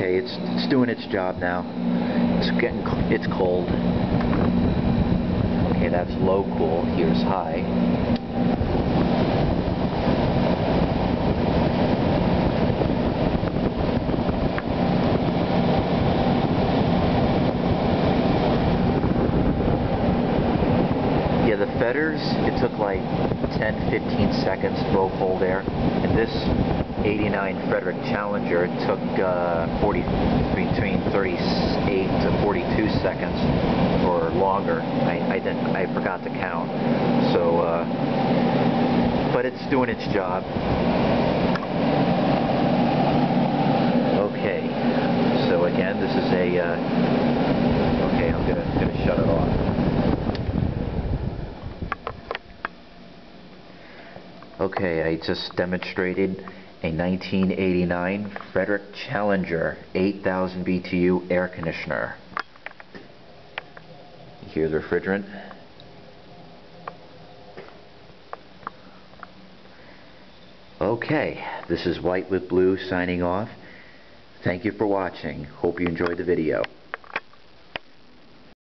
Okay, it's doing its job now. It's cold. Okay, that's low cool. Here's high. Yeah, the feathers, it took like 10-15 seconds to blow cold air. And this 89 Friedrich Challenger, it took between 38 to 42 seconds or longer. I forgot to count. So, but it's doing its job. Okay. So again, this is a. Okay, I'm gonna shut it off. Okay, I just demonstrated a 1989 Friedrich Challenger 8000 BTU air conditioner. Here's the refrigerant. Okay, this is White with Blue signing off. Thank you for watching. Hope you enjoyed the video.